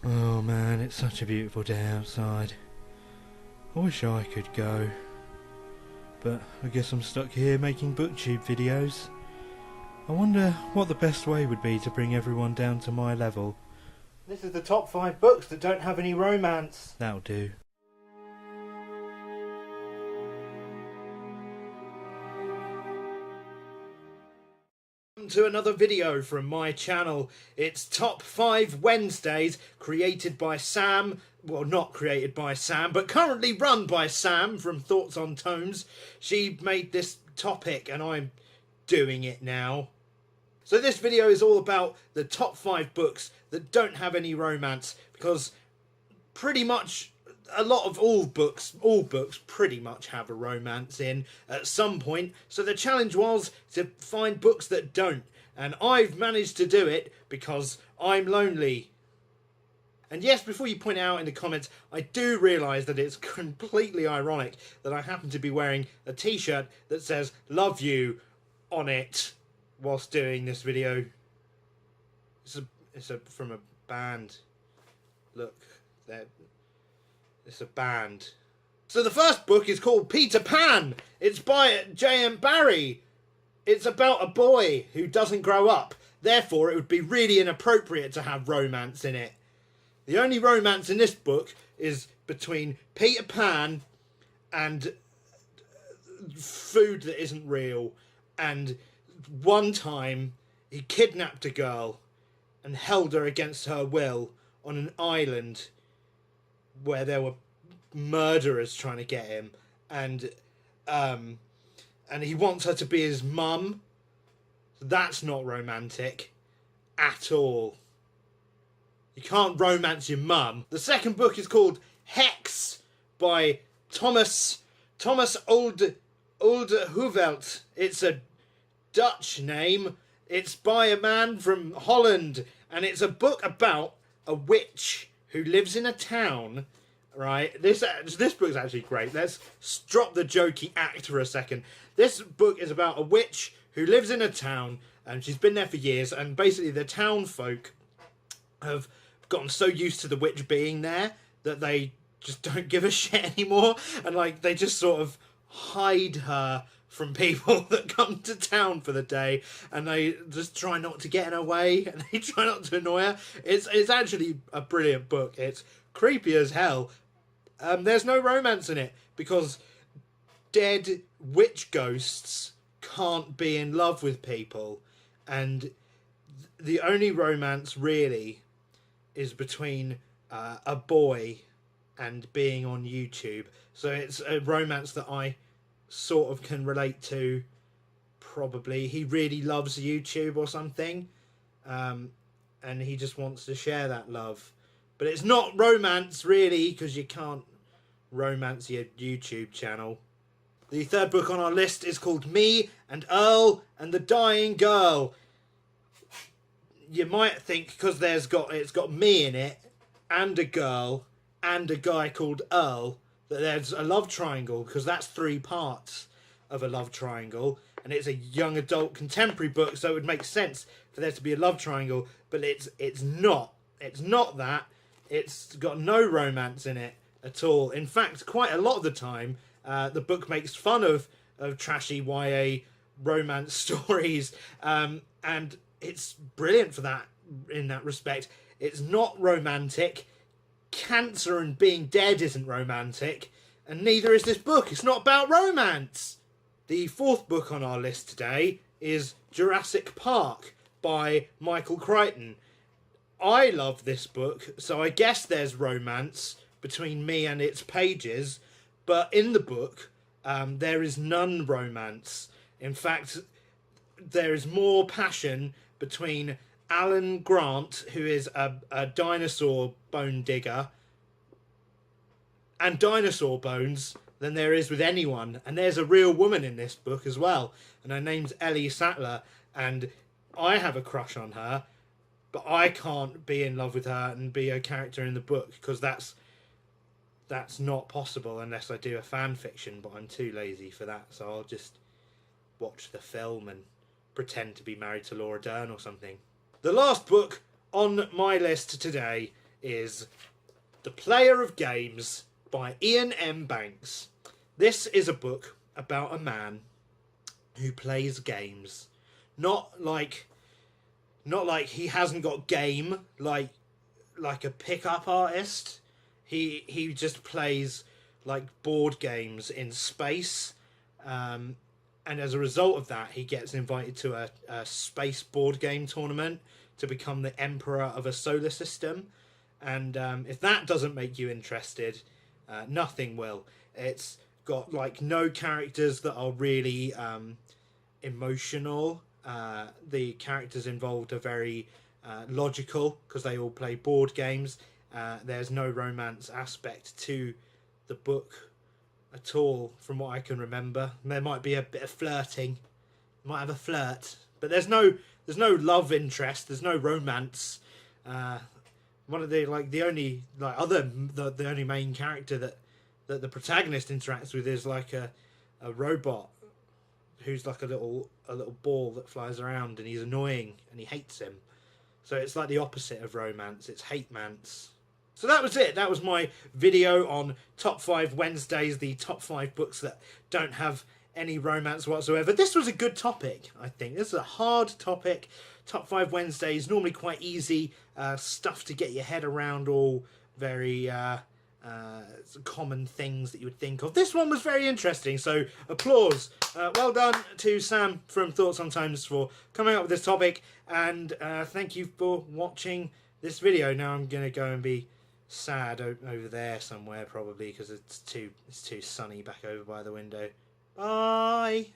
Oh man, it's such a beautiful day outside. I wish I could go. But I guess I'm stuck here making booktube videos. I wonder what the best way would be to bring everyone down to my level. This is the top 5 books that don't have any romance. That'll do. Welcome to another video from my channel. It's Top 5 Wednesdays, created by Sam. Well, not created by Sam, but currently run by Sam from Thoughts on Tomes. She made this topic and I'm doing it now. So this video is all about the top 5 books that don't have any romance, because pretty much all books pretty much have a romance in at some point. So the challenge was to find books that don't, and I've managed to do it because I'm lonely. And yes, before you point it out in the comments, I do realise that it's completely ironic that I happen to be wearing a t-shirt that says "Love You" on it whilst doing this video. It's from a band. Look, it's a band. So the first book is called Peter Pan. It's by J.M. Barrie. It's about a boy who doesn't grow up. Therefore, it would be really inappropriate to have romance in it. The only romance in this book is between Peter Pan and food that isn't real. And one time, he kidnapped a girl and held her against her will on an island where there were murderers trying to get him, and he wants her to be his mum. That's not romantic at all. You can't romance your mum. The second book is called Hex by Thomas Oldhoevelt. It's a Dutch name. It's by a man from Holland, and it's a book about a witch who lives in a town, right? This book's actually great. Let's drop the jokey act for a second. This book is about a witch who lives in a town, and she's been there for years, and basically the town folk have gotten so used to the witch being there that they just don't give a shit anymore, and like they just sort of hide her from people that come to town for the day, and they just try not to get in her way, and they try not to annoy her. It's actually a brilliant book. It's creepy as hell. There's no romance in it because dead witch ghosts can't be in love with people, and the only romance really is between a boy and being on YouTube. So it's a romance that I sort of can relate to. Probably he really loves YouTube or something, and he just wants to share that love, but it's not romance really, because you can't romance your YouTube channel. The third book on our list is called Me and Earl and the Dying Girl. You might think because it's got me in it and a girl and a guy called Earl that there's a love triangle, because that's 3 parts of a love triangle, and it's a young adult contemporary book, so it would make sense for there to be a love triangle, but it's not. It's not that. It's got no romance in it at all. In fact, quite a lot of the time, the book makes fun of trashy YA romance stories, and it's brilliant for that in that respect. It's not romantic. Cancer and being dead isn't romantic, and neither is this book. It's not about romance. The fourth book on our list today is Jurassic Park by Michael Crichton. I love this book, so I guess there's romance between me and its pages, but in the book there is none romance. In fact, there is more passion between Alan Grant, who is a dinosaur bone digger, and dinosaur bones than there is with anyone. And there's a real woman in this book as well, and her name's Ellie Sattler, and I have a crush on her, but I can't be in love with her and be a character in the book, because that's not possible unless I do a fan fiction, but I'm too lazy for that, so I'll just watch the film and pretend to be married to Laura Dern or something. The last book on my list today is The Player of Games by Ian M. Banks. This is a book about a man who plays games. Not like he hasn't got game like a pickup artist. He just plays like board games in space. And as a result of that, he gets invited to a space board game tournament to become the emperor of a solar system. And if that doesn't make you interested, nothing will. It's got like no characters that are really emotional. The characters involved are very logical because they all play board games. There's no romance aspect to the book at all, from what I can remember. There might be a bit of flirting, might have a flirt, but there's no love interest. There's no romance. One of the only main character that the protagonist interacts with is like a robot who's like a little ball that flies around, and he's annoying and he hates him. So it's like the opposite of romance. It's hate-mance. So that was it. That was my video on Top 5 Wednesdays, the top 5 books that don't have any romance whatsoever. This was a good topic, I think. This is a hard topic. Top 5 Wednesdays, normally quite easy stuff to get your head around, all very common things that you would think of. This one was very interesting, so applause. Well done to Sam from Thoughts on Times for coming up with this topic, and thank you for watching this video. Now I'm going to go and be sad over there somewhere, probably, because it's too sunny back over by the window. Bye!